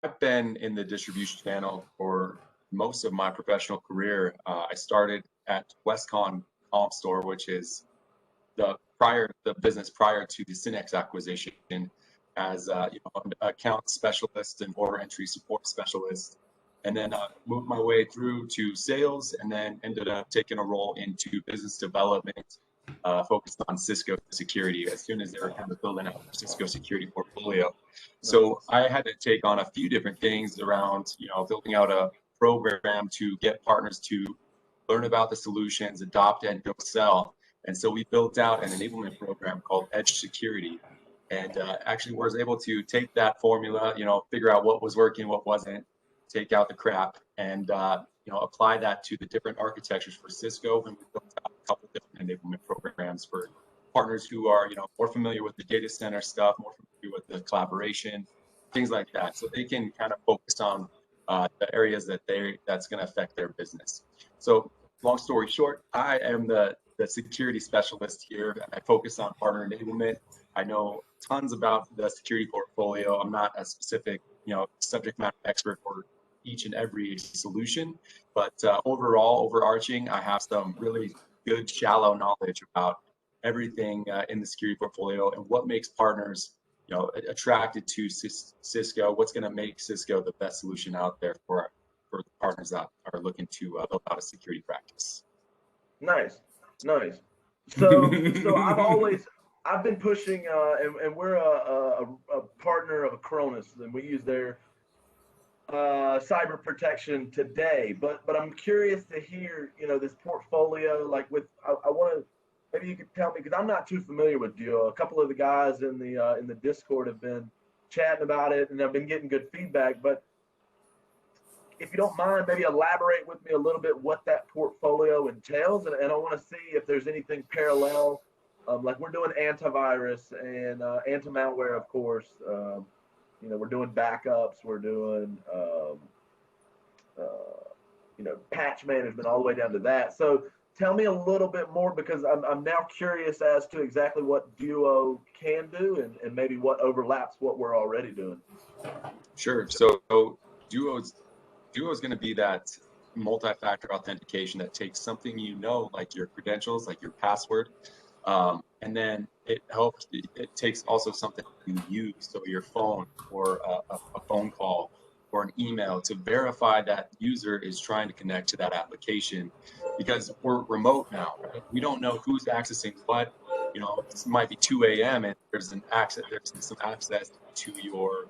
I've been in the distribution channel for most of my professional career. I started at Westcon Comp Store, which is the business prior to the Synex acquisition, as an account specialist and order entry support specialist, and then moved my way through to sales, and then ended up taking a role into business development, focused on Cisco security as soon as they were kind of building out their Cisco security portfolio. So I had to take on a few different things around, building out a program to get partners to learn about the solutions, adopt and go sell. And so we built out an enablement program called Edge Security, and actually was able to take that formula, figure out what was working, what wasn't, take out the crap, and apply that to the different architectures for Cisco. And we built out a couple of different enablement programs for partners who are more familiar with the data center stuff, more familiar with the collaboration, things like that, so they can kind of focus on the areas that's going to affect their business. So long story short, I am the security specialist here. I focus on partner enablement. I know tons about the security portfolio. I'm not a specific, subject matter expert for each and every solution, but overall, overarching, I have some really good shallow knowledge about everything in the security portfolio and what makes partners, attracted to Cisco. What's going to make Cisco the best solution out there for the partners that are looking to build out a security practice. Nice. So I've been pushing, and we're a partner of Acronis, and we use their cyber protection today. But I'm curious to hear, this portfolio. Like I want to, maybe you could tell me, because I'm not too familiar with Duo. A couple of the guys in the Discord have been chatting about it, and I've been getting good feedback. But if you don't mind, maybe elaborate with me a little bit what that portfolio entails, and I want to see if there's anything parallel. Like we're doing antivirus and anti-malware, of course. We're doing backups, we're doing patch management, all the way down to that. So tell me a little bit more, because I'm now curious as to exactly what Duo can do, and maybe what overlaps what we're already doing. Sure. So Duo is going to be that multi-factor authentication that takes something, like your credentials, like your password, and then it takes also something you use, so your phone, or a phone call, or an email, to verify that user is trying to connect to that application, because we're remote now, right? We don't know who's accessing what. It might be 2 a.m. and there's some access to your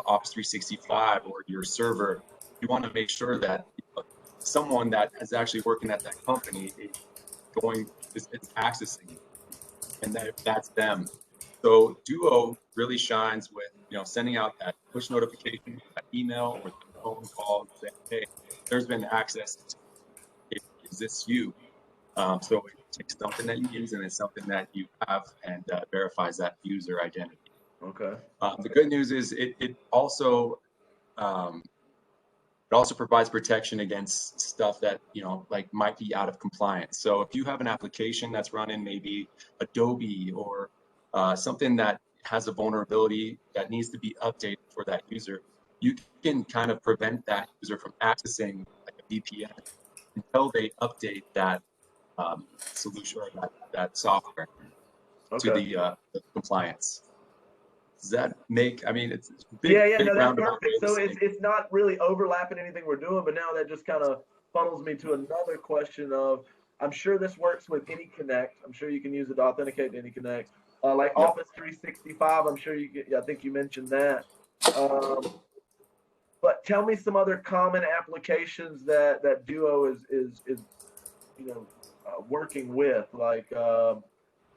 Office 365 or your server. You want to make sure that someone that is actually working at that company is accessing, and that's them. So Duo really shines with sending out that push notification, that email, or the phone call, saying, hey, there's been access. Is this you? So it takes something that you use, and it's something that you have, and verifies that user identity. Okay. The good news is it also provides protection against stuff that might be out of compliance. So if you have an application that's running maybe Adobe, or something that has a vulnerability that needs to be updated for that user, you can kind of prevent that user from accessing like a VPN until they update that solution, or that software, to the compliance. Does that make? I mean, it's big, no, that's perfect. So it's not really overlapping anything we're doing, but now that just kind of funnels me to another question of, I'm sure this works with AnyConnect. I'm sure you can use it to authenticate to AnyConnect. Like yep. Office 365, I'm sure I think you mentioned that. But tell me some other common applications that Duo is working with. Like,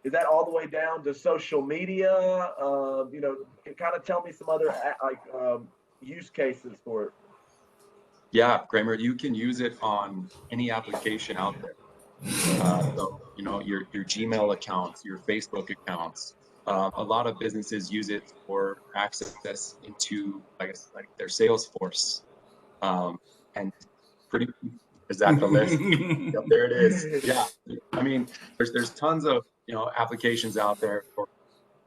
is that all the way down to social media? Kind of tell me some other use cases for it. Yeah, Kramer, you can use it on any application out there. So your Gmail accounts, your Facebook accounts. A lot of businesses use it for access into, I guess, like their Salesforce. And pretty, is that the list? Yep, there it is. Yeah, I mean, there's tons of applications out there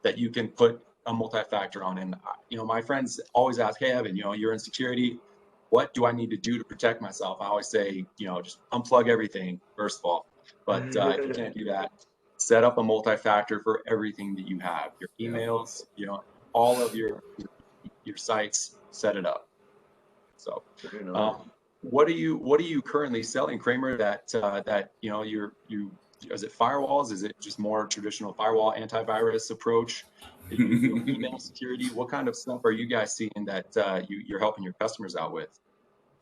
that you can put a multi-factor on. And my friends always ask, "Hey, Evan, you're in security. What do I need to do to protect myself?" I always say, just unplug everything first of all. But if you can't do that, set up a multi-factor for everything that you have, your emails, all of your sites, set it up. So, what are you currently selling, Kramer? Is it firewalls? Is it just more traditional firewall antivirus approach? Email security? What kind of stuff are you guys seeing that you're helping your customers out with?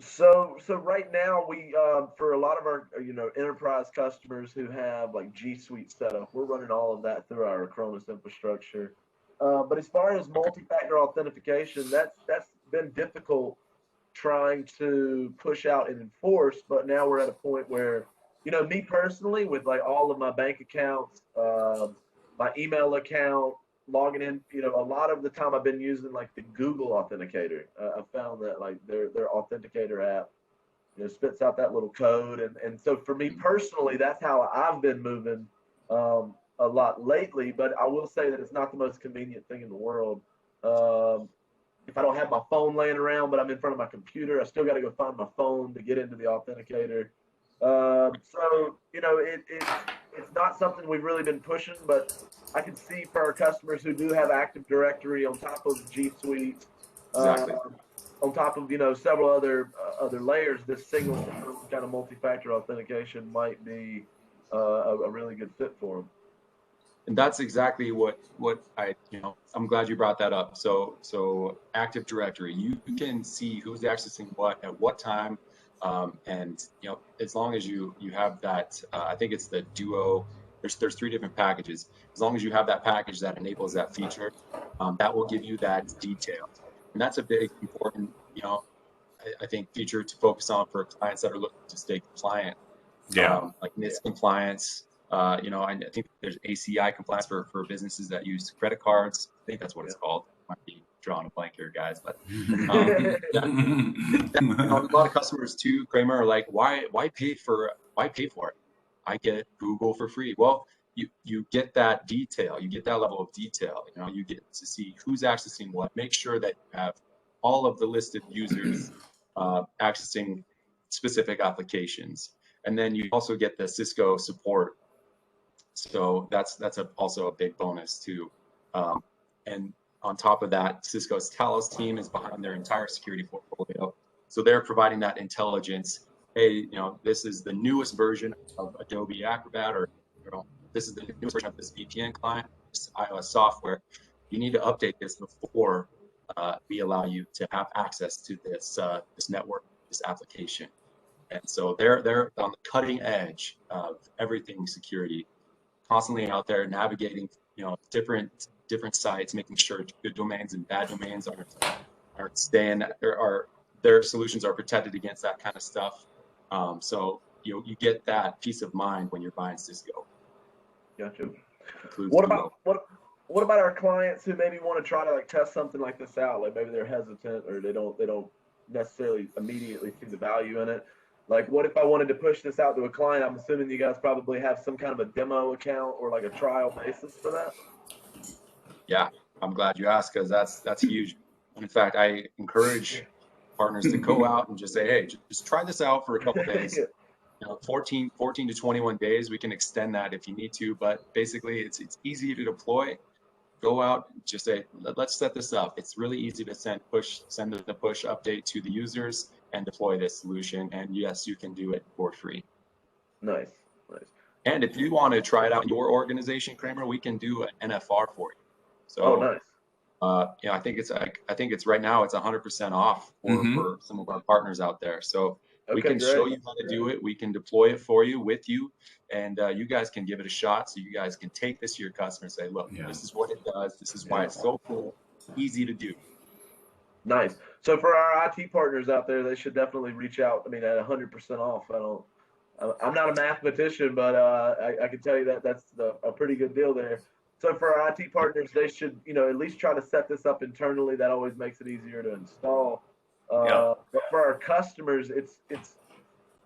So right now we for a lot of our enterprise customers who have like G Suite set up, we're running all of that through our Acronis infrastructure. But as far as multi-factor authentication, that's been difficult trying to push out and enforce. But now we're at a point where, me personally, with like all of my bank accounts, my email account, logging in, a lot of the time I've been using like the Google Authenticator. I found that like their Authenticator app, spits out that little code, and so for me personally, that's how I've been moving a lot lately. But I will say that it's not the most convenient thing in the world. If I don't have my phone laying around, but I'm in front of my computer, I still got to go find my phone to get into the Authenticator. So it's not something we've really been pushing, but I can see for our customers who do have Active Directory on top of G Suite, Exactly. on top of several other layers, this single kind of multi-factor authentication might be a really good fit for them. And that's exactly what I'm glad you brought that up. So Active Directory, you can see who's accessing what at what time, and as long as you have that, I think it's the Duo. There's 3 different packages. As long as you have that package that enables that feature, that will give you that detail, and that's a big important I think feature to focus on for clients that are looking to stay compliant. Yeah. Like NIST compliance. I think there's ACI compliance for businesses that use credit cards. I think that's what it's called. Might be drawing a blank here, guys, but a lot of customers too, Kramer, are like, why pay for it? I get Google for free. Well, you get that detail, you get that level of detail. You get to see who's accessing what. Make sure that you have all of the listed users accessing specific applications, and then you also get the Cisco support. So that's also a big bonus too. And on top of that, Cisco's Talos team is behind their entire security portfolio. So they're providing that intelligence. Hey, this is the newest version of Adobe Acrobat, or this is the newest version of this VPN client, this iOS software. You need to update this before we allow you to have access to this network, this application. And so they're on the cutting edge of everything security, constantly out there navigating, different sites, making sure good domains and bad domains aren't staying, their solutions are protected against that kind of stuff. So you get that peace of mind when you're buying Cisco. Gotcha. What about our clients who maybe want to try to like test something like this out? Like maybe they're hesitant or they don't necessarily immediately see the value in it. Like, what if I wanted to push this out to a client? I'm assuming you guys probably have some kind of a demo account or like a trial basis for that. Yeah, I'm glad you asked, because that's huge. In fact, I encourage partners to go out and just say, hey, just try this out for a couple of days. 14 to 21 days. We can extend that if you need to, but basically it's easy to deploy. Go out, just say, let's set this up. It's really easy to send the push update to the users and deploy this solution. And yes, you can do it for free. Nice. And if you want to try it out in your organization, Kramer, we can do an NFR for you. So, nice. I think it's right now it's 100% off for some of our partners out there. So we can show you how to do it. We can deploy it for you, with you, and you guys can give it a shot. So you guys can take this to your customer and say, look, this is what it does. This is why it's so cool, easy to do. Nice. So for our IT partners out there, they should definitely reach out. I mean, at 100% off. I'm not a mathematician, but I can tell you that that's a pretty good deal there. So for our IT partners, they should, at least try to set this up internally. That always makes it easier to install. But for our customers, it's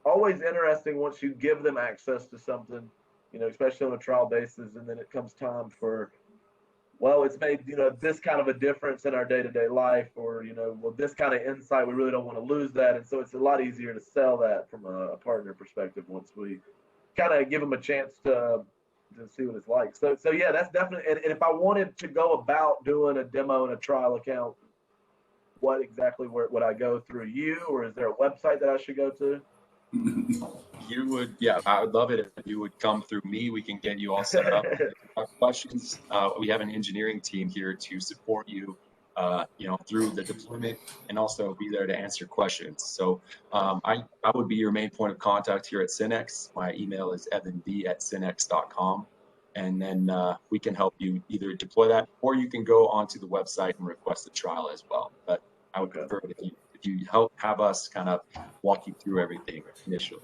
always interesting once you give them access to something, especially on a trial basis, and then it comes time for well, it's made, this kind of a difference in our day-to-day life, or, well, this kind of insight, we really don't want to lose that. And so it's a lot easier to sell that from a partner perspective once we kind of give them a chance to see what it's like. So yeah, that's definitely, and if I wanted to go about doing a demo and a trial account, what exactly would I go through you, or is there a website that I should go to? You would, yeah, I would love it if you would come through me. We can get you all set up. If you have questions, we have an engineering team here to support you, through the deployment, and also be there to answer questions. So I would be your main point of contact here at Synex. My email is evanb@synex.com. And then we can help you either deploy that, or you can go onto the website and request a trial as well. But I would prefer it if you have us kind of walk you through everything initially.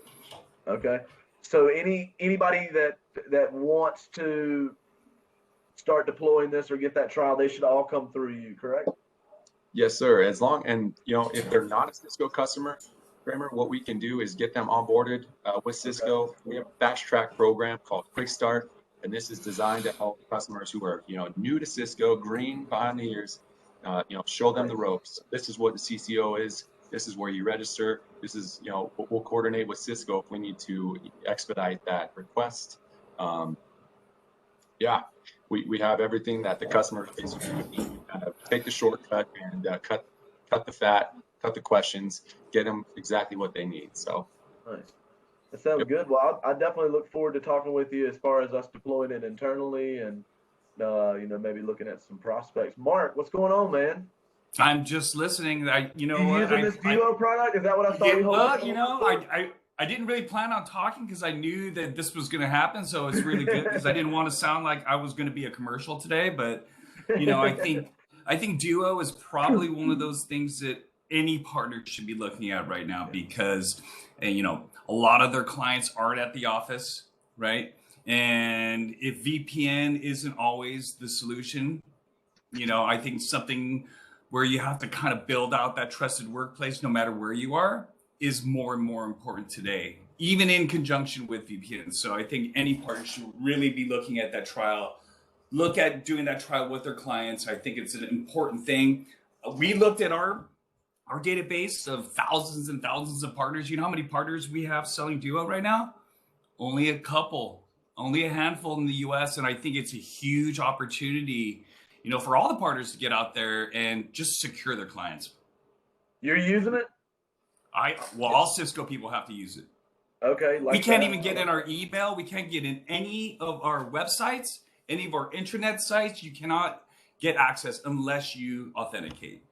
Okay. So anybody that wants to start deploying this or get that trial, they should all come through you, correct? Yes, sir. As long, and if they're not a Cisco customer, Kramer, what we can do is get them onboarded with Cisco. Okay. We have a fast track program called Quick Start, and this is designed to help customers who are new to Cisco, green pioneers, show them the ropes. This is what the CCO is. This is where you register. This is, we'll coordinate with Cisco if we need to expedite that request. We have everything that the customer basically need. Take the shortcut and cut the fat, cut the questions, get them exactly what they need. So nice. That sounds good. Well, I definitely look forward to talking with you as far as us deploying it internally, and maybe looking at some prospects. Mark, what's going on, man? I'm just listening. You using this Duo product? Is that what I saw you? Well, I didn't really plan on talking because I knew that this was going to happen. So it's really good because I didn't want to sound like I was going to be a commercial today. But I think Duo is probably one of those things that any partner should be looking at right now, because a lot of their clients aren't at the office, right? And if VPN isn't always the solution, I think something where you have to kind of build out that trusted workplace no matter where you are is more and more important today, even in conjunction with VPN. So I think any partner should really be looking at that trial, look at doing that trial with their clients. I think it's an important thing. We looked at our database of thousands and thousands of partners. You know how many partners we have selling Duo right now? Only a couple, only a handful in the US. And I think it's a huge opportunity, for all the partners to get out there and just secure their clients. You're using it? All Cisco people have to use it. Okay. We can't even get in our email. We can't get in any of our websites, any of our intranet sites. You cannot get access unless you authenticate.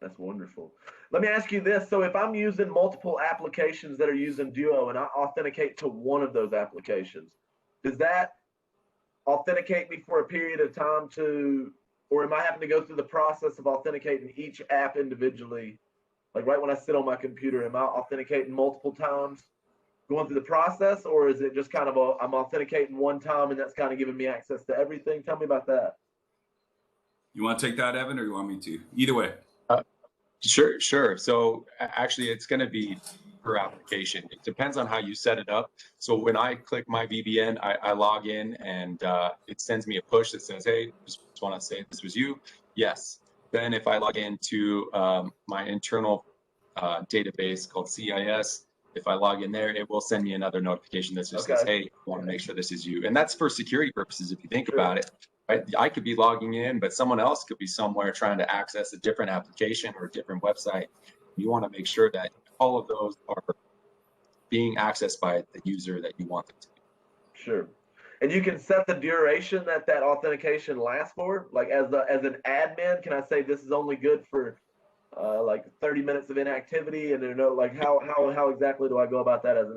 That's wonderful. Let me ask you this. So if I'm using multiple applications that are using Duo and I authenticate to one of those applications, does that authenticate me for a period of time or am I having to go through the process of authenticating each app individually? Like right when I sit on my computer, am I authenticating multiple times going through the process, or is it just kind of I'm authenticating one time and that's kind of giving me access to everything? Tell me about that. You want to take that, Evan, or you want me to? Either way. Sure. So actually, it's going to be per application. It depends on how you set it up. So when I click my VPN, I log in and it sends me a push that says, hey, just want to say this was you. Yes. Then if I log into my internal database called CIS, if I log in there, it will send me another notification that just says, hey, I want to make sure this is you. And that's for security purposes, if you think about it. Right? I could be logging in, but someone else could be somewhere trying to access a different application or a different website. You want to make sure that all of those are being accessed by the user that you want them to be. Sure. And you can set the duration that authentication lasts for. Like as an admin, can I say this is only good for like 30 minutes of inactivity? And like how exactly do I go about that as an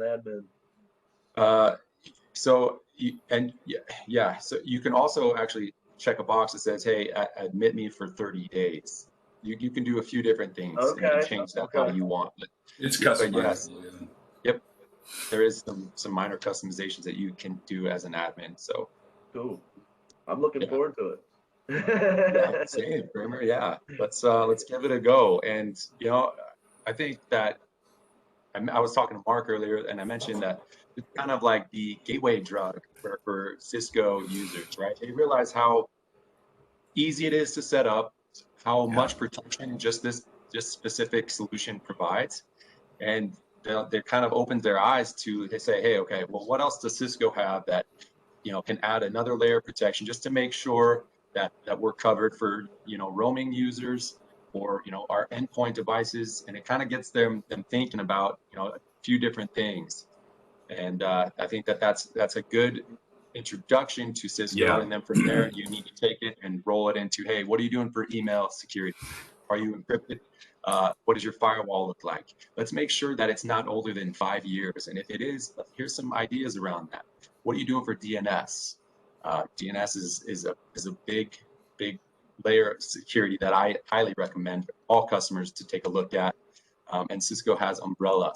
admin? So you can also actually check a box that says, hey, admit me for 30 days. You can do a few different things and change that how you want. But it's customizable. Yep. There is some minor customizations that you can do as an admin. So cool. I'm looking forward to it. Yeah, same, Kramer. Yeah. Let's give it a go. And I think that I was talking to Mark earlier, and I mentioned that it's kind of like the gateway drug for Cisco users, right? They realize how easy it is to set up, how Yeah. much protection just this specific solution provides, and they kind of opens their eyes to, they say, hey, okay, well, what else does Cisco have that can add another layer of protection just to make sure that we're covered for roaming users or our endpoint devices, and it kind of gets them thinking about a few different things. And I think that's a good introduction to Cisco. Yeah. And then from there, you need to take it and roll it into, hey, what are you doing for email security? Are you encrypted? What does your firewall look like? Let's make sure that it's not older than 5 years. And if it is, here's some ideas around that. What are you doing for DNS? DNS is a big layer of security that I highly recommend all customers to take a look at. And Cisco has Umbrella.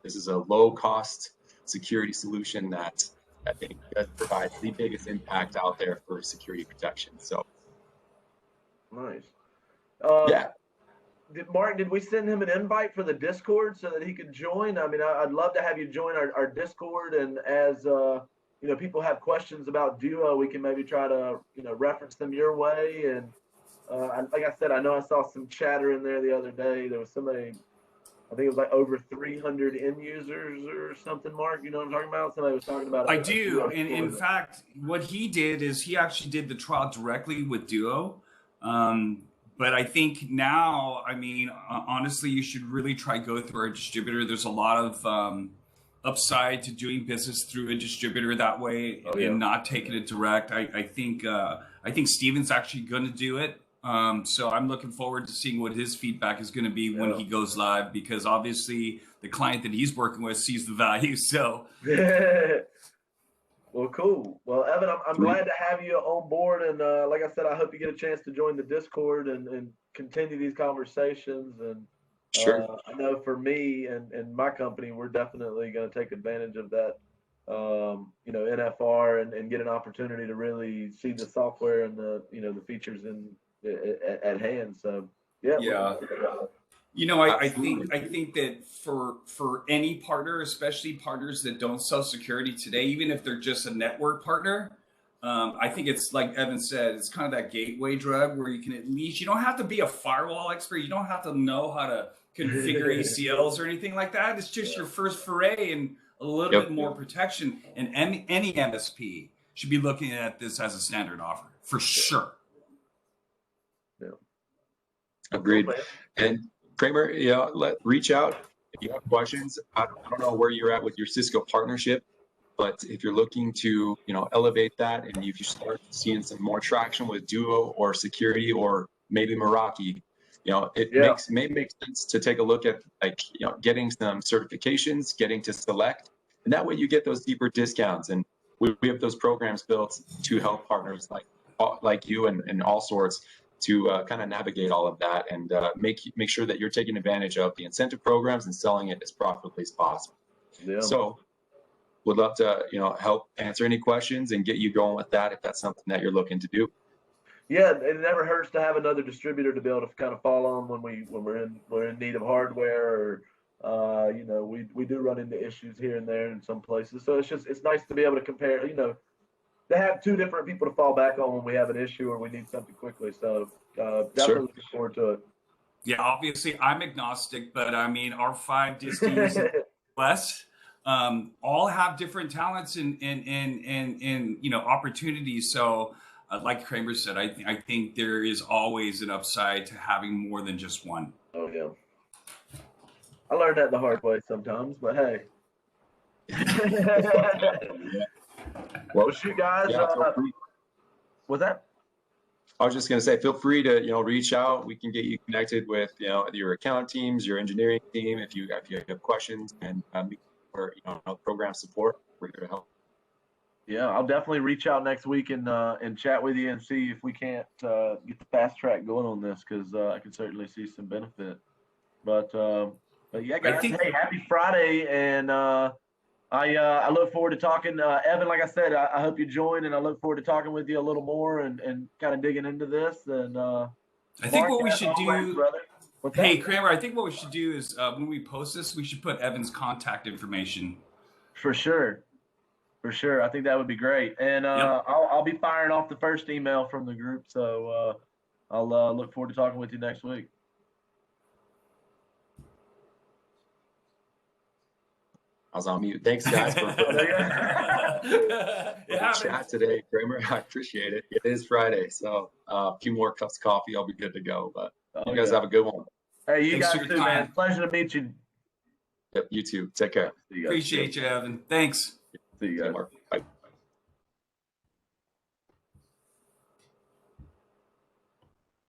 This is a low-cost security solution that I think does provide the biggest impact out there for security protection. So, Nice. yeah. Mark, did we send him an invite for the Discord so that he could join? I mean, I'd love to have you join our Discord, and as people have questions about Duo, we can maybe try to reference them your way. And like I said, I know I saw some chatter in there the other day. There was somebody, I think it was like over 300 end users or something. Mark, you know what I'm talking about? Somebody was talking about. I do, and in fact, what he did is he actually did the trial directly with Duo. But I think now, I mean, honestly, you should really try go through our distributor. There's a lot of upside to doing business through a distributor that way and not taking it direct. I think Steven's actually going to do it. So I'm looking forward to seeing what his feedback is going to be when he goes live, because obviously the client that he's working with sees the value. So. Well, cool. Well, Evan, I'm glad to have you on board. And like I said, I hope you get a chance to join the Discord and continue these conversations. And Sure. I know for me and my company, we're definitely going to take advantage of that, NFR and get an opportunity to really see the software and the features at hand. So, yeah. Yeah. I think that for any partner, especially partners that don't sell security today, even if they're just a network partner, I think it's like Evan said, it's kind of that gateway drug where you can at least, you don't have to be a firewall expert. You don't have to know how to configure ACLs or anything like that. It's just your first foray and a little bit more protection. And any MSP should be looking at this as a standard offer for sure. Yeah. Agreed. And Kramer, reach out if you have questions. I don't know where you're at with your Cisco partnership, but if you're looking to, elevate that, and if you start seeing some more traction with Duo or security or maybe Meraki, it may make sense to take a look at getting some certifications, getting to Select, and that way you get those deeper discounts. And we have those programs built to help partners like you and all sorts to kind of navigate all of that and make sure that you're taking advantage of the incentive programs and selling it as profitably as possible. Yeah. So would love to, help answer any questions and get you going with that if that's something that you're looking to do. Yeah, it never hurts to have another distributor to be able to kind of fall on when we're in need of hardware, or we do run into issues here and there in some places. So it's nice to be able to compare, to have two different people to fall back on when we have an issue or we need something quickly. So definitely looking forward to it. Yeah, obviously I'm agnostic, but I mean our 5 disties less all have different talents and opportunities. So like Kramer said, I think there is always an upside to having more than just one. Oh yeah, I learned that the hard way sometimes, but hey. Well, shoot, guys. What's that? I was just going to say, feel free to reach out. We can get you connected with your account teams, your engineering team, if you have questions, and or program support. We're here to help. Yeah, I'll definitely reach out next week and chat with you and see if we can't get the fast track going on this, because I can certainly see some benefit. But yeah, guys, hey, happy Friday, and I look forward to talking. Evan, like I said, I hope you join, and I look forward to talking with you a little more and kind of digging into this. And I think what we should do, hey, Kramer, I think what we should do is when we post this, we should put Evan's contact information. For sure. For sure. I think that would be great. And I'll be firing off the first email from the group. So I'll look forward to talking with you next week. I was on mute. Thanks, guys, for the chat today, Kramer. I appreciate it. It is Friday, so a few more cups of coffee, I'll be good to go. But you guys have a good one. Hey, you Thanks guys for your too, time. man. Pleasure to meet you. Yep, you too. Take care. See you guys. Appreciate you, Evan. Thanks. See you See you, guys. Mark.